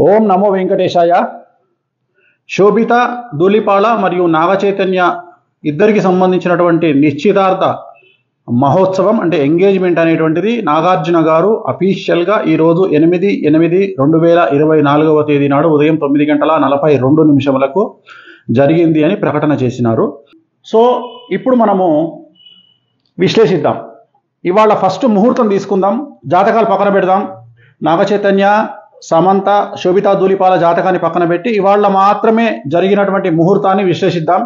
ఓం నమో వెంకటేశాయ. శోభిత ధూళిపాళ మరియు నాగచైతన్య ఇద్దరికి సంబంధించినటువంటి నిశ్చితార్థ మహోత్సవం అంటే ఎంగేజ్మెంట్ అనేటువంటిది నాగార్జున గారు అఫీషియల్గా ఈరోజు 8/8/2024 తేదీ నాడు ఉదయం 9:42 జరిగింది అని ప్రకటన చేసినారు. సో ఇప్పుడు మనము విశ్లేషిద్దాం. ఇవాళ ఫస్ట్ ముహూర్తం తీసుకుందాం, జాతకాలు పక్కన పెడదాం. నాగచైతన్య, సమంత, శోభిత ధూళిపాళ జాతకాన్ని పక్కన పెట్టి ఇవాళ మాత్రమే జరిగినటువంటి ముహూర్తాన్ని విశ్లేషిద్దాం.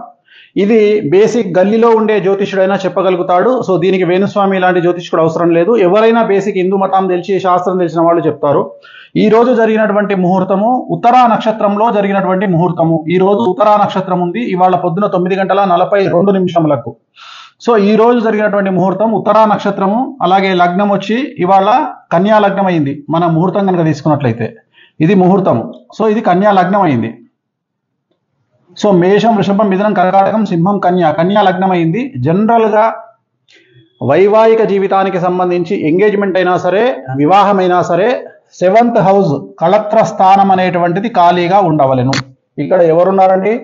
ఇది బేసిక్ గల్లీలో ఉండే జ్యోతిష్యుడైనా చెప్పగలుగుతాడు. సో దీనికి వేణుస్వామి లాంటి జ్యోతిష్కుడు అవసరం లేదు. ఎవరైనా బేసిక్ హిందూ మతం తెలిసి శాస్త్రం తెలిసిన వాళ్ళు చెప్తారు. ఈ రోజు జరిగినటువంటి ముహూర్తము ఉత్తరా నక్షత్రంలో జరిగినటువంటి ముహూర్తము. ఈ రోజు ఉత్తరా నక్షత్రం ఉంది. ఇవాళ పొద్దున 9:42. సో ఈ రోజు జరిగినటువంటి ముహూర్తం ఉత్తరా నక్షత్రము. అలాగే లగ్నం వచ్చి ఇవాళ కన్యా లగ్నం అయింది. మన ముహూర్తం కనుక తీసుకున్నట్లయితే ఇది ముహూర్తం. సో ఇది కన్యా లగ్నం అయింది. సో మేషం, వృషభం, మిథునం, కర్కాటకం, సింహం, కన్యా లగ్నం అయింది. జనరల్గా వైవాహిక జీవితానికి సంబంధించి ఎంగేజ్మెంట్ అయినా సరే, వివాహమైనా సరే 7th హౌస్ కళత్ర స్థానం అనేటువంటిది ఖాళీగా ఉండవలెను. ఇక్కడ ఎవరున్నారండి?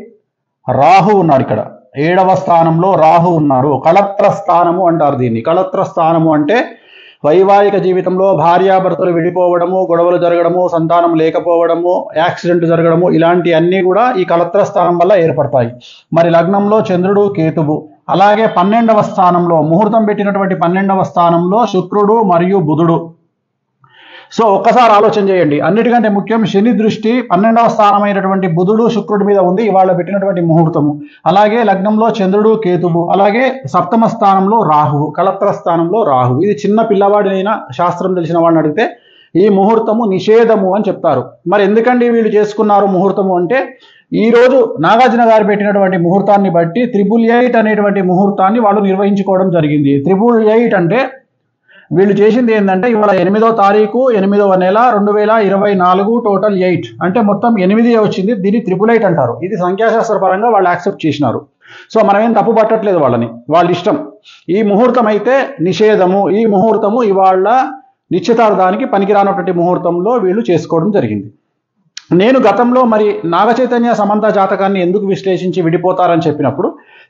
రాహు ఉన్నాడు. ఇక్కడ 7వ స్థానంలో రాహు ఉన్నాడు. కళత్ర స్థానము అంటారు దీన్ని. కళత్ర స్థానము అంటే వైవాహిక జీవితంలో భార్యాభర్తలు విడిపోవడము, గొడవలు జరగడము, సంతానం లేకపోవడము, యాక్సిడెంట్ జరగడము, ఇలాంటి అన్నీ కూడా ఈ కళత్ర స్థానం వల్ల ఏర్పడతాయి. మరి లగ్నంలో చంద్రుడు, కేతువు, అలాగే 12వ స్థానంలో ముహూర్తం పెట్టినటువంటి 12వ స్థానంలో శుక్రుడు మరియు బుధుడు. సో ఒక్కసారి ఆలోచన చేయండి. అన్నిటికంటే ముఖ్యం శని దృష్టి 12వ స్థానమైనటువంటి బుధుడు శుక్రుడి మీద ఉంది ఇవాళ పెట్టినటువంటి ముహూర్తము. అలాగే లగ్నంలో చంద్రుడు, కేతువు, అలాగే 7వ స్థానంలో రాహువు, కళత్ర స్థానంలో రాహువు. ఇది చిన్న పిల్లవాడినైనా శాస్త్రం తెలిసిన వాడిని అడిగితే ఈ ముహూర్తము నిషేధము అని చెప్తారు. మరి ఎందుకండి వీళ్ళు చేసుకున్నారు ముహూర్తము అంటే, ఈ రోజు నాగార్జున గారు పెట్టినటువంటి ముహూర్తాన్ని బట్టి 888 అనేటువంటి ముహూర్తాన్ని వాళ్ళు నిర్వహించుకోవడం జరిగింది. 888 అంటే వీళ్ళు చేసింది ఏంటంటే ఇవాళ 8వ తారీఖు 8వ నెల 2024 టోటల్ 8 అంటే మొత్తం 8 వచ్చింది. దీన్ని 888 అంటారు. ఇది సంఖ్యాశాస్త్ర పరంగా వాళ్ళు యాక్సెప్ట్ చేసినారు. సో మనం ఏం తప్పు పట్టట్లేదు వాళ్ళని, వాళ్ళ ఇష్టం. ఈ ముహూర్తం అయితే నిషేధము. ఈ ముహూర్తము ఇవాళ నిశ్చితార్థానికి పనికిరానటువంటి ముహూర్తంలో వీళ్ళు చేసుకోవడం జరిగింది. నేను గతంలో మరి నాగచైతన్య, సమంత జాతకాన్ని ఎందుకు విశ్లేషించి విడిపోతారని చెప్పినప్పుడు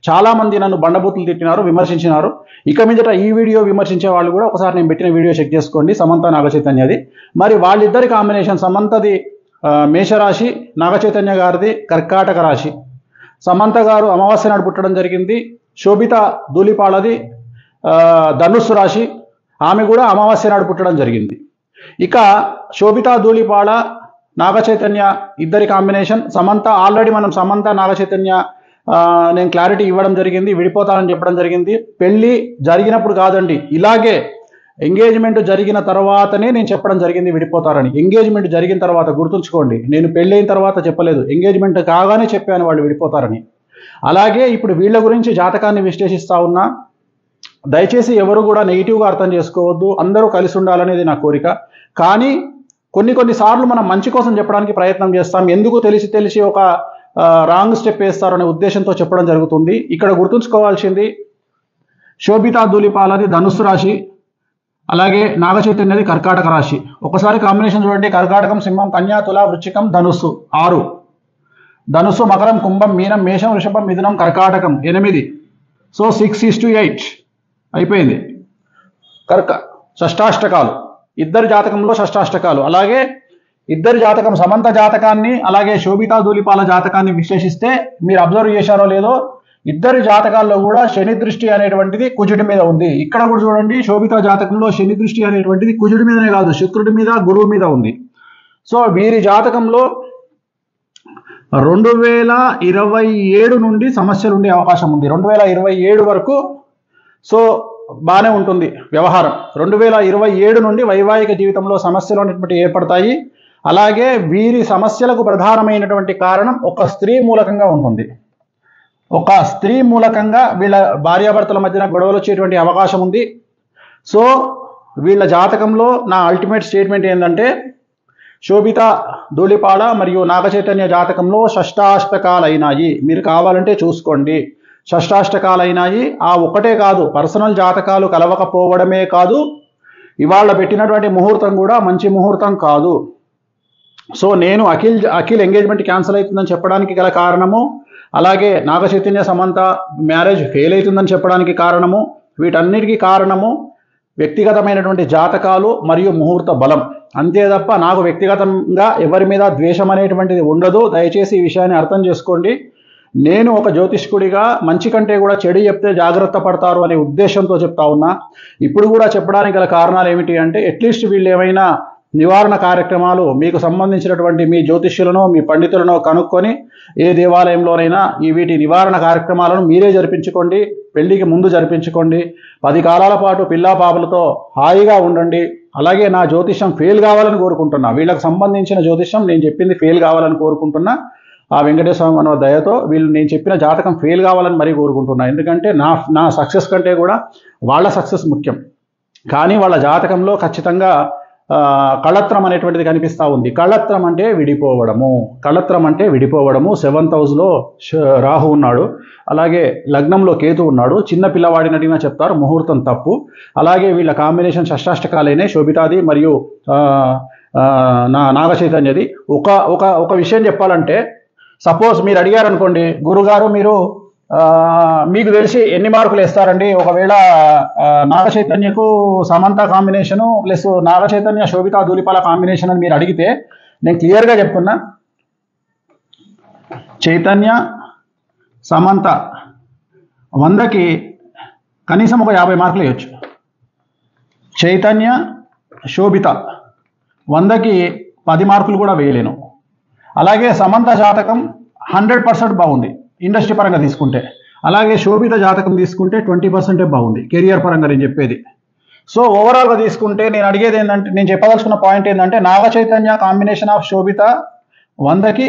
చాలామంది నన్ను బండబూతులు తిట్టినారు, విమర్శించినారు. ఇక మీదట ఈ వీడియో విమర్శించే వాళ్ళు కూడా ఒకసారి నేను పెట్టిన వీడియో చెక్ చేసుకోండి, సమంత నాగచైతన్యది. మరి వాళ్ళిద్దరి కాంబినేషన్, సమంతది మేషరాశి, నాగచైతన్య గారిది కర్కాటక రాశి. సమంత గారు అమావాస్య నాడు పుట్టడం జరిగింది. శోభిత ధూళిపాళది ధనుస్సు రాశి, ఆమె కూడా అమావాస్య నాడు పుట్టడం జరిగింది. ఇక శోభిత ధూళిపాళ నాగచైతన్య ఇద్దరి కాంబినేషన్. సమంత ఆల్రెడీ మనం సమంత నాగచైతన్య నేను క్లారిటీ ఇవ్వడం జరిగింది, విడిపోతారని చెప్పడం జరిగింది. పెళ్ళి జరిగినప్పుడు కాదండి, ఇలాగే ఎంగేజ్మెంట్ జరిగిన తర్వాతనే నేను చెప్పడం జరిగింది విడిపోతారని. ఎంగేజ్మెంట్ జరిగిన తర్వాత గుర్తుంచుకోండి, నేను పెళ్ళైన తర్వాత చెప్పలేదు, ఎంగేజ్మెంట్ కాగానే చెప్పాను వాళ్ళు విడిపోతారని. అలాగే ఇప్పుడు వీళ్ళ గురించి జాతకాన్ని విశ్లేషిస్తా ఉన్నా. దయచేసి ఎవరు కూడా నెగిటివ్గా అర్థం చేసుకోవద్దు, అందరూ కలిసి ఉండాలనేది నా కోరిక. కానీ కొన్ని సార్లు మనం మంచి కోసం చెప్పడానికి ప్రయత్నం చేస్తాం. ఎందుకు తెలిసి ఒక రాంగ్ స్టెప్ వేస్తారనే ఉద్దేశంతో చెప్పడం జరుగుతుంది. ఇక్కడ గుర్తుంచుకోవాల్సింది శోభిత ధూళిపాళది ధనుస్సు రాశి, అలాగే నాగచైతన్యది కర్కాటక రాశి. ఒకసారి కాంబినేషన్ చూడండి. కర్కాటకం, సింహం, కన్యా, తుల, వృశ్చికం, ధనుస్సు 6, ధనుస్సు, మకరం, కుంభం, మీనం, మేషం, వృషభం, మిథునం, కర్కాటకం 8. సో 6:8 అయిపోయింది. షష్టాష్టకాలు, ఇద్దరి జాతకంలో షష్టాష్టకాలు. అలాగే ఇద్దరి జాతకం, సమంత జాతకాన్ని అలాగే శోభిత ధూళిపాళ జాతకాన్ని విశ్లేషిస్తే మీరు అబ్జర్వ్ చేశారో లేదో, ఇద్దరి జాతకాల్లో కూడా శని దృష్టి అనేటువంటిది కుజుడి మీద ఉంది. ఇక్కడ కూడా చూడండి, శోభిత జాతకంలో శని దృష్టి అనేటువంటిది కుజుడి మీదనే కాదు, శుక్రుడి మీద, గురువు మీద ఉంది. సో వీరి జాతకంలో 2027 నుండి సమస్యలు ఉండే అవకాశం ఉంది. 2027 వరకు సో బాగానే ఉంటుంది వ్యవహారం. 2027 నుండి వైవాహిక జీవితంలో సమస్యలు అనేటువంటి ఏర్పడతాయి. అలాగే వీరి సమస్యలకు ప్రధానమైనటువంటి కారణం ఒక స్త్రీ మూలకంగా ఉంటుంది. ఒక స్త్రీ మూలకంగా వీళ్ళ భార్యాభర్తల మధ్యన గొడవలు వచ్చేటువంటి అవకాశం ఉంది. సో వీళ్ళ జాతకంలో నా అల్టిమేట్ స్టేట్మెంట్ ఏంటంటే, శోభిత ధూళిపాళ మరియు నాగచైతన్య జాతకంలో షష్టాష్టకాలైనాయి. మీరు కావాలంటే చూసుకోండి, షష్టాష్టకాలైనాయి. ఆ ఒకటే కాదు, పర్సనల్ జాతకాలు కలవకపోవడమే కాదు, ఇవాళ పెట్టినటువంటి ముహూర్తం కూడా మంచి ముహూర్తం కాదు. సో నేను అఖిల్ ఎంగేజ్మెంట్ క్యాన్సిల్ అవుతుందని చెప్పడానికి గల కారణము, అలాగే నాగ చైతన్య సమంత మ్యారేజ్ ఫెయిల్ అవుతుందని చెప్పడానికి కారణము, వీటన్నిటికీ కారణము వ్యక్తిగతమైనటువంటి జాతకాలు మరియు ముహూర్త బలం. అంతే తప్ప నాకు వ్యక్తిగతంగా ఎవరి మీద ద్వేషం అనేటువంటిది ఉండదు. దయచేసి ఈ విషయాన్ని అర్థం చేసుకోండి. నేను ఒక జ్యోతిష్కుడిగా మంచి కంటే కూడా చెడు చెప్తే జాగ్రత్త పడతారు అనే ఉద్దేశంతో చెప్తా ఉన్నా. ఇప్పుడు కూడా చెప్పడానికి గల కారణాలు ఏమిటి అంటే, అట్లీస్ట్ వీళ్ళు ఏమైనా నివారణ కార్యక్రమాలు మీకు సంబంధించినటువంటి మీ జ్యోతిష్యులను మీ పండితులను కనుక్కొని ఏ దేవాలయంలోనైనా వీటి నివారణ కార్యక్రమాలను మీరే జరిపించుకోండి. పెళ్లికి ముందు జరిపించుకోండి. 10 కాలాల పాటు పిల్లా పాపలతో హాయిగా ఉండండి. అలాగే నా జ్యోతిష్యం ఫెయిల్ కావాలని కోరుకుంటున్నా. వీళ్ళకి సంబంధించిన జ్యోతిష్యం నేను చెప్పింది ఫెయిల్ కావాలని కోరుకుంటున్నా. ఆ వెంకటేశ్వర మన దయతో వీళ్ళు నేను చెప్పిన జాతకం ఫెయిల్ కావాలని మరీ కోరుకుంటున్నా. ఎందుకంటే నా సక్సెస్ కంటే కూడా వాళ్ళ సక్సెస్ ముఖ్యం. కానీ వాళ్ళ జాతకంలో ఖచ్చితంగా కళత్రం అనేటువంటిది కనిపిస్తూ ఉంది. కళత్రం అంటే విడిపోవడము. కళత్రం అంటే విడిపోవడము. 7th హౌస్లో రాహు ఉన్నాడు, అలాగే లగ్నంలో కేతు ఉన్నాడు. చిన్న పిల్లవాడినట్టుగా చెప్తారు, ముహూర్తం తప్పు. అలాగే వీళ్ళ కాంబినేషన్ షష్టాష్టకాలైన శోభితాది మరియు నాగ చైతన్యది. ఒక విషయం చెప్పాలంటే, సపోజ్ మీరు అడిగారు అనుకోండి, గురుగారు మీరు మీకు తెలిసి ఎన్ని మార్కులు వేస్తారండి ఒకవేళ నాగ చైతన్యకు Samantha combination plus Naga Chaitanya Sobhita Dhulipala combination అని మీరు అడిగితే నేను క్లియర్గా చెప్తున్నా, చైతన్య సమంత 100కి కనీసం ఒక 50 మార్కులు వేయచ్చు. చైతన్య శోభిత 100కి 10 మార్కులు కూడా వేయలేను. అలాగే సమంత జాతకం 100% బాగుంది ఇండస్ట్రీ పరంగా తీసుకుంటే. అలాగే శోభిత జాతకం తీసుకుంటే 20% బాగుంది కెరియర్ పరంగా నేను చెప్పేది. సో ఓవరాల్గా తీసుకుంటే నేను అడిగేది ఏంటంటే, నేను చెప్పదలుచుకున్న పాయింట్ ఏంటంటే, నాగ చైతన్య కాంబినేషన్ ఆఫ్ శోభిత 100కి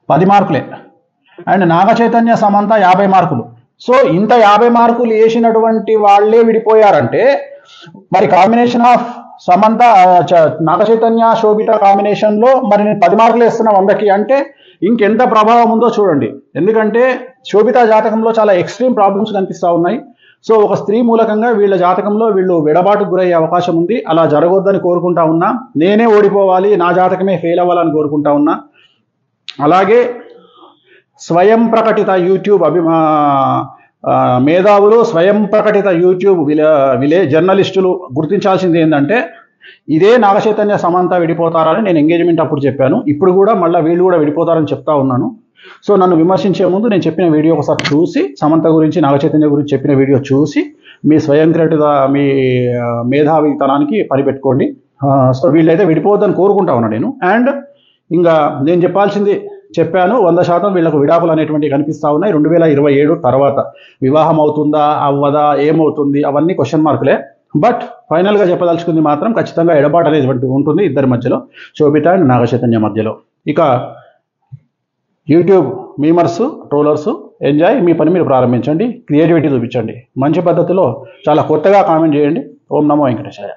10 మార్కులే, అండ్ నాగ చైతన్య సమంత 50 మార్కులు. సో ఇంత 50 మార్కులు వేసినటువంటి వాళ్ళే విడిపోయారంటే, మరి కాంబినేషన్ ఆఫ్ సమంత నాగ చైతన్య శోభిత కాంబినేషన్లో మరి నేను 10 మార్కులు వేస్తున్నా 100కి అంటే ఇంకెంత ప్రభావం ఉందో చూడండి. ఎందుకంటే శోభిత జాతకంలో చాలా ఎక్స్ట్రీమ్ ప్రాబ్లమ్స్ కనిపిస్తూ ఉన్నాయి. సో ఒక స్త్రీ మూలకంగా వీళ్ళ జాతకంలో వీళ్ళు విడబాటుకు గురయ్యే అవకాశం ఉంది. అలా జరగొద్దని కోరుకుంటా ఉన్నా. నేనే ఓడిపోవాలి, నా జాతకమే ఫెయిల్ అవ్వాలని కోరుకుంటా ఉన్నా. అలాగే స్వయం ప్రకటిత యూట్యూబ్ మేధావులు, స్వయం ప్రకటిత యూట్యూబ్ జర్నలిస్టులు గుర్తించాల్సింది ఏంటంటే, ఇదే నాగ చైతన్య సమంత విడిపోతారని నేను ఎంగేజ్మెంట్ అప్పుడు చెప్పాను. ఇప్పుడు కూడా మళ్ళీ వీళ్ళు కూడా విడిపోతారని చెప్తా ఉన్నాను. సో నన్ను విమర్శించే ముందు నేను చెప్పిన వీడియో ఒకసారి చూసి, సమంత గురించి నాగ చైతన్య గురించి చెప్పిన వీడియో చూసి మీ స్వయం క్రియేటివ్ మీ మేధావితనానికి పనిపెట్టుకోండి. సో వీళ్ళైతే విడిపోవద్దని కోరుకుంటా ఉన్నా నేను. అండ్ ఇంకా నేను చెప్పాల్సింది చెప్పాను. 100% వీళ్ళకు విడాకులు అనేటువంటివి కనిపిస్తూ ఉన్నాయి. 2027 తర్వాత వివాహం అవుతుందా అవ్వదా ఏమవుతుంది అవన్నీ క్వశ్చన్ మార్కులే. బట్ ఫైనల్గా చెప్పదలుచుకుంది మాత్రం ఖచ్చితంగా ఎడబాటు అనేది ఉంటుంది ఇద్దరి మధ్యలో, శోభిత అండ్ నాగ చైతన్య మధ్యలో. ఇక యూట్యూబ్ మీమర్స్ ట్రోలర్స్ ఎంజాయ్, మీ పని మీరు ప్రారంభించండి, క్రియేటివిటీ చూపించండి, మంచి పద్ధతిలో చాలా కొత్తగా కామెంట్ చేయండి. ఓం నమో వెంకటేశాయ.